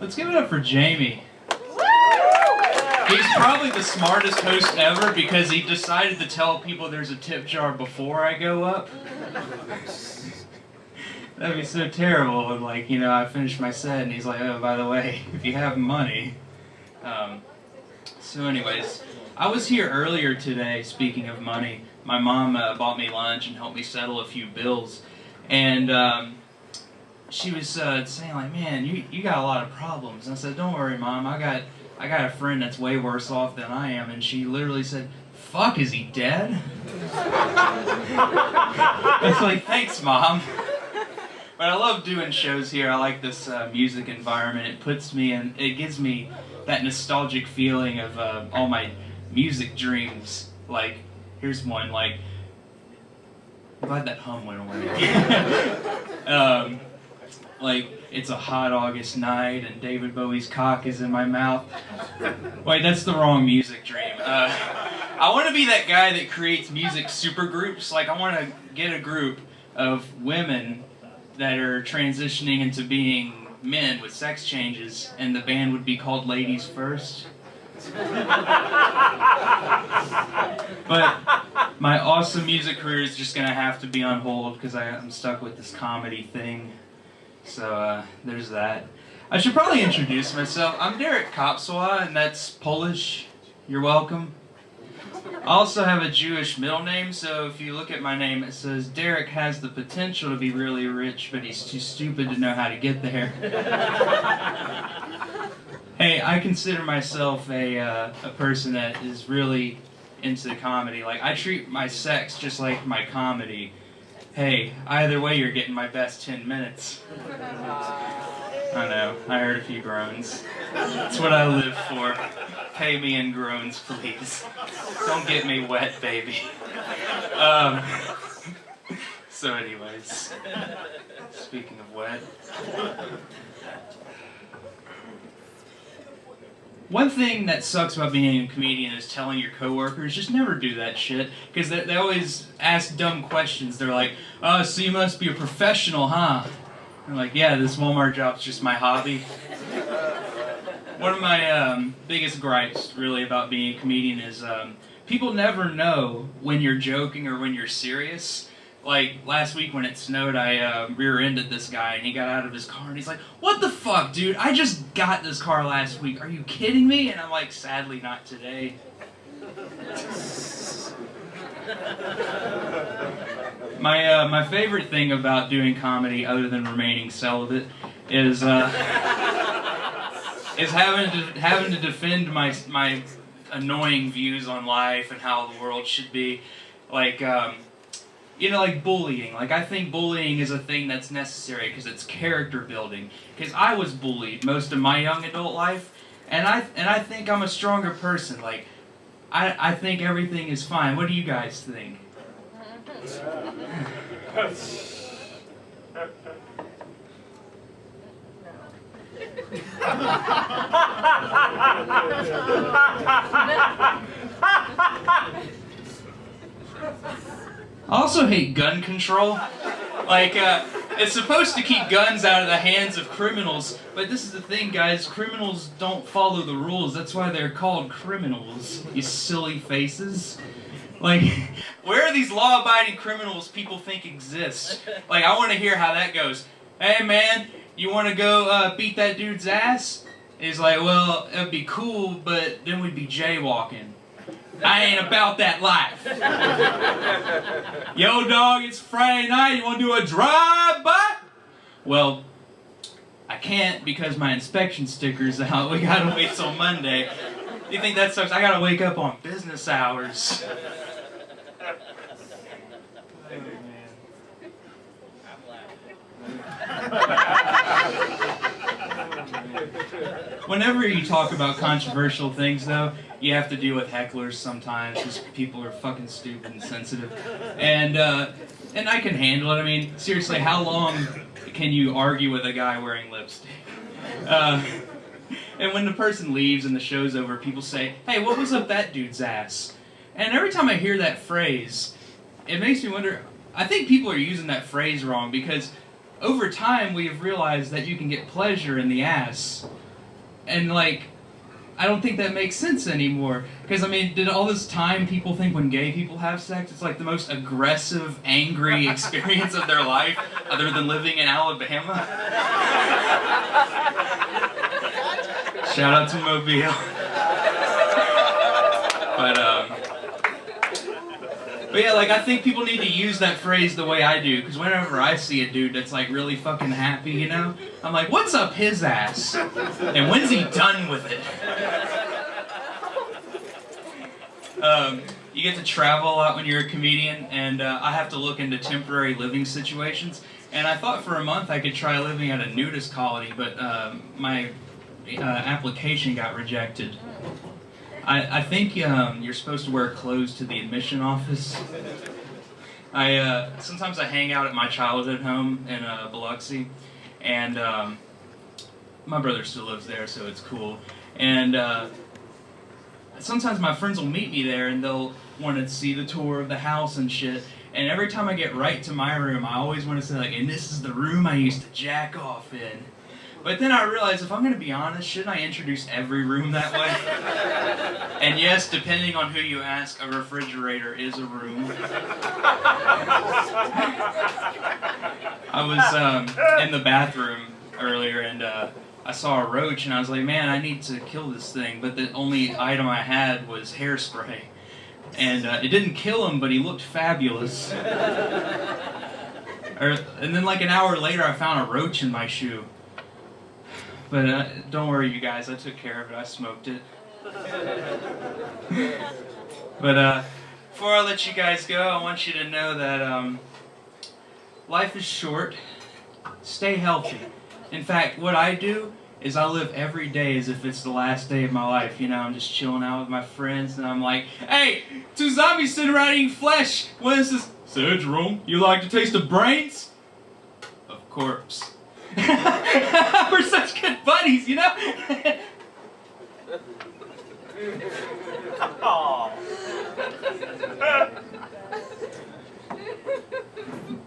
Let's give it up for Jamie. He's probably the smartest host ever because he decided to tell people there's a tip jar before I go up. That'd be so terrible. And like, you know, I finished my set and he's like, oh, by the way, if you have money. So anyways, I was here earlier today, speaking of money. My mom bought me lunch and helped me settle a few bills. And she was saying like, man, you got a lot of problems. And I said, don't worry, Mom, I got a friend that's way worse off than I am. And she literally said, fuck, is he dead? I was like, thanks, Mom. But I love doing shows here. I like this music environment. It puts me in, it gives me that nostalgic feeling of all my music dreams. Like, here's one, like, I'm glad that hum went away. Like, it's a hot August night and David Bowie's cock is in my mouth. Wait, that's the wrong music dream. I want to be that guy that creates music supergroups. Like, I want to get a group of women that are transitioning into being men with sex changes, and the band would be called Ladies First. But my awesome music career is just gonna have to be on hold because I'm stuck with this comedy thing. So there's that. I should probably introduce myself. I'm Derek Kopszywa, and that's Polish. You're welcome. I also have a Jewish middle name, so if you look at my name, it says Derek has the potential to be really rich, but he's too stupid to know how to get there. Hey, I consider myself a person that is really into comedy. Like, I treat my sex just like my comedy. Hey, either way, you're getting my best 10 minutes. I know, I heard a few groans. That's what I live for. Pay me in groans, please. Don't get me wet, baby. So anyways, speaking of wet. One thing that sucks about being a comedian is telling your coworkers, just never do that shit. Because they always ask dumb questions. They're like, oh, so you must be a professional, huh? I'm like, yeah, this Walmart job's just my hobby. One of my biggest gripes, really, about being a comedian is people never know when you're joking or when you're serious. Like, last week when it snowed, I rear-ended this guy, and he got out of his car, and he's like, what the fuck, dude? I just got this car last week. Are you kidding me? And I'm like, sadly, not today. My favorite thing about doing comedy, other than remaining celibate, is having to defend my annoying views on life and how the world should be. Like, you know, like bullying. Like, I think bullying is a thing that's necessary because it's character building. Because I was bullied most of my young adult life, and I think I'm a stronger person. Like, I think everything is fine. What do you guys think? I also hate gun control. Like, it's supposed to keep guns out of the hands of criminals, but this is the thing, guys. Criminals don't follow the rules. That's why they're called criminals, you silly faces. Like, where are these law-abiding criminals people think exist? Like, I want to hear how that goes. Hey, man, you want to go beat that dude's ass? He's like, well, it'd be cool, but then we'd be jaywalking. I ain't about that life. Yo, dog, it's Friday night. You want to do a drive-by? Well, I can't because my inspection sticker's out. We gotta wait till Monday. You think that sucks? I gotta wake up on business hours. Whenever you talk about controversial things, though, you have to deal with hecklers sometimes because people are fucking stupid and sensitive. And I can handle it. I mean, seriously, how long can you argue with a guy wearing lipstick? And when the person leaves and the show's over, people say, hey, what was up that dude's ass? And every time I hear that phrase, it makes me wonder, I think people are using that phrase wrong because over time we have realized that you can get pleasure in the ass. And like, I don't think that makes sense anymore. Because, I mean, did all this time people think when gay people have sex, it's like the most aggressive, angry experience of their life, other than living in Alabama? Shout out to Mobile. But yeah, like, I think people need to use that phrase the way I do, because whenever I see a dude that's like really fucking happy, you know, I'm like, what's up his ass? And when's he done with it? You get to travel a lot when you're a comedian, and I have to look into temporary living situations. And I thought for a month I could try living at a nudist colony, but my application got rejected. I think you're supposed to wear clothes to the admission office. Sometimes I hang out at my childhood home in Biloxi, and my brother still lives there, so it's cool. And sometimes my friends will meet me there, and they'll want to see the tour of the house and shit. And every time I get right to my room, I always want to say, like, and this is the room I used to jack off in. But then I realized, if I'm going to be honest, shouldn't I introduce every room that way? And yes, depending on who you ask, a refrigerator is a room. I was in the bathroom earlier, and I saw a roach, and I was like, man, I need to kill this thing. But the only item I had was hairspray. And it didn't kill him, but he looked fabulous. And then like an hour later, I found a roach in my shoe. But don't worry, you guys, I took care of it. I smoked it. But before I let you guys go, I want you to know that life is short. Stay healthy. In fact, what I do is I live every day as if it's the last day of my life. You know, I'm just chilling out with my friends, and I'm like, hey, two zombies sitting around eating flesh. What is this? So, Jerome, you like to taste of brains? Of corpse. We're such good buddies, you know? Aww.